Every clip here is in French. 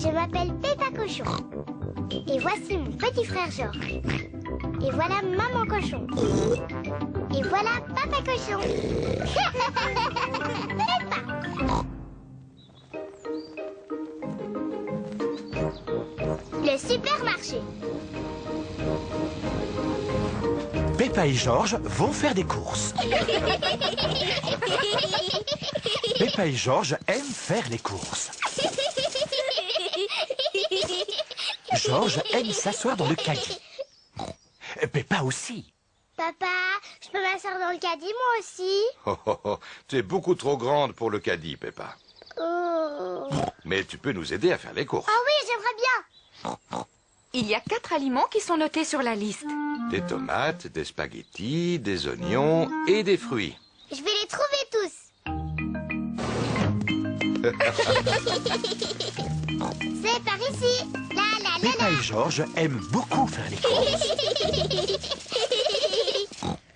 Je m'appelle Peppa Cochon. Et voici mon petit frère Georges. Et voilà Maman Cochon. Et voilà Papa Cochon. Peppa. Le supermarché. Peppa et Georges vont faire des courses. Peppa et Georges aiment faire les courses. Georges aime s'asseoir dans le caddie. Peppa aussi. Papa, je peux m'asseoir dans le caddie moi aussi? Oh, oh, oh, tu es beaucoup trop grande pour le caddie, Peppa. Oh. Mais tu peux nous aider à faire les courses. Ah oui, j'aimerais bien. Il y a 4 aliments qui sont notés sur la liste. Des tomates, des spaghettis, des oignons et des fruits. Je vais les trouver tous. C'est par ici. La la la Peppa et Georges aiment beaucoup faire les courses.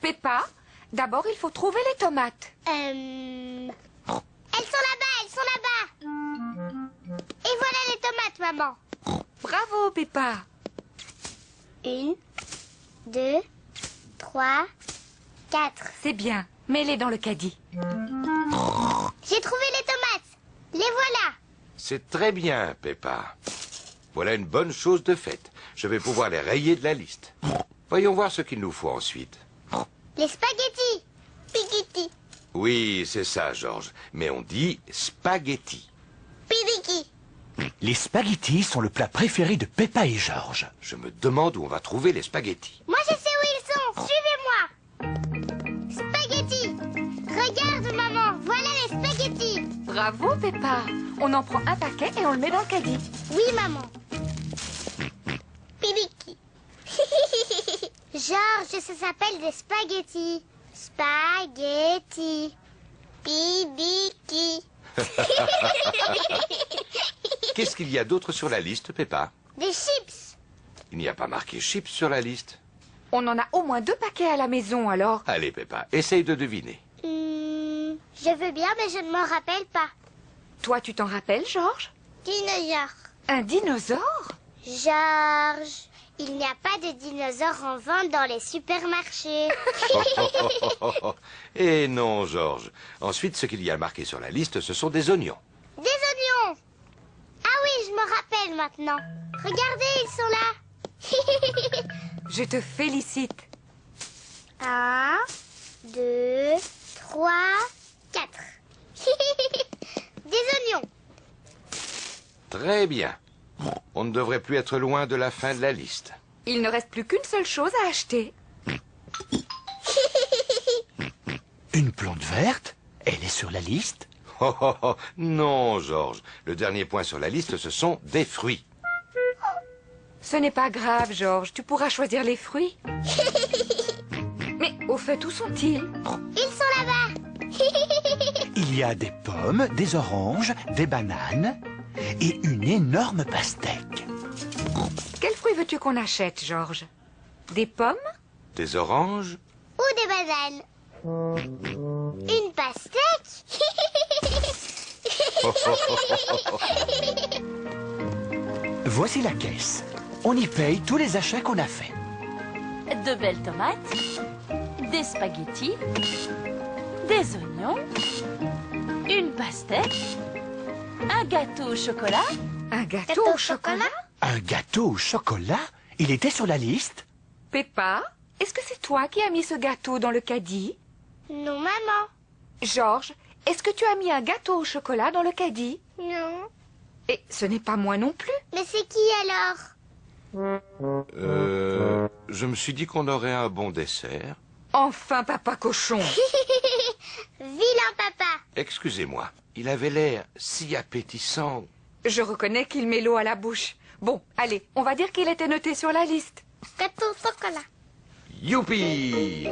Peppa, d'abord il faut trouver les tomates. Elles sont là-bas, elles sont là-bas. Et voilà les tomates, maman. Bravo Peppa. 1, 2, 3, 4. C'est bien, mets-les dans le caddie. J'ai trouvé les tomates. Les voilà. C'est très bien, Peppa. Voilà une bonne chose de faite. Je vais pouvoir les rayer de la liste. Voyons voir ce qu'il nous faut ensuite. Les spaghettis. Spaghetti. Oui, c'est ça, Georges. Mais on dit spaghetti. Pidiki. Les spaghettis sont le plat préféré de Peppa et Georges. Je me demande où on va trouver les spaghettis. Moi, je sais où ils sont. Suivez-moi. Spaghettis. Regarde, maman. Voilà les spaghettis. Bravo Peppa. On en prend un paquet et on le met dans le caddie. Oui, maman. Pidiki. Georges, ça s'appelle des spaghettis. Spaghettis. Pidiki. Qu'est-ce qu'il y a d'autre sur la liste, Peppa? Des chips. Il n'y a pas marqué chips sur la liste. On en a au moins 2 paquets à la maison alors. Allez, Peppa, essaye de deviner. Je veux bien, mais je ne m'en rappelle pas. Toi tu t'en rappelles Georges? Dinosaure. Un dinosaure? Georges, il n'y a pas de dinosaures en vente dans les supermarchés. Eh non, Georges. Ensuite, ce qu'il y a marqué sur la liste, ce sont des oignons. Des oignons. Ah oui, je me rappelle maintenant. Regardez, ils sont là. Je te félicite. 1, 2, 3, 4. Des oignons. Très bien. On ne devrait plus être loin de la fin de la liste. Il ne reste plus qu'une seule chose à acheter. Une plante verte? Elle est sur la liste? Oh, oh, oh. Non, Georges. Le dernier point sur la liste, ce sont des fruits. Ce n'est pas grave Georges, tu pourras choisir les fruits. Mais au fait, où sont-ils? Ils sont là-bas. Il y a des pommes, des oranges, des bananes et une énorme pastèque. Quels fruits veux-tu qu'on achète, Georges? Des pommes? Des oranges? Ou des bananes. Une pastèque. Voici la caisse. On y paye tous les achats qu'on a faits. De belles tomates, des spaghettis, des oignons, une pastèque, un gâteau au chocolat. Un gâteau au chocolat? Un gâteau au chocolat? Il était sur la liste? Peppa, est-ce que c'est toi qui as mis ce gâteau dans le caddie? Non, maman. Georges, est-ce que tu as mis un gâteau au chocolat dans le caddie? Non. Et ce n'est pas moi non plus. Mais c'est qui alors? Je me suis dit qu'on aurait un bon dessert. Enfin, Papa Cochon. Vilain papa. Excusez-moi, il avait l'air si appétissant. Je reconnais qu'il met l'eau à la bouche. Bon, allez, on va dire qu'il était noté sur la liste. Gâteau au chocolat. Youpi!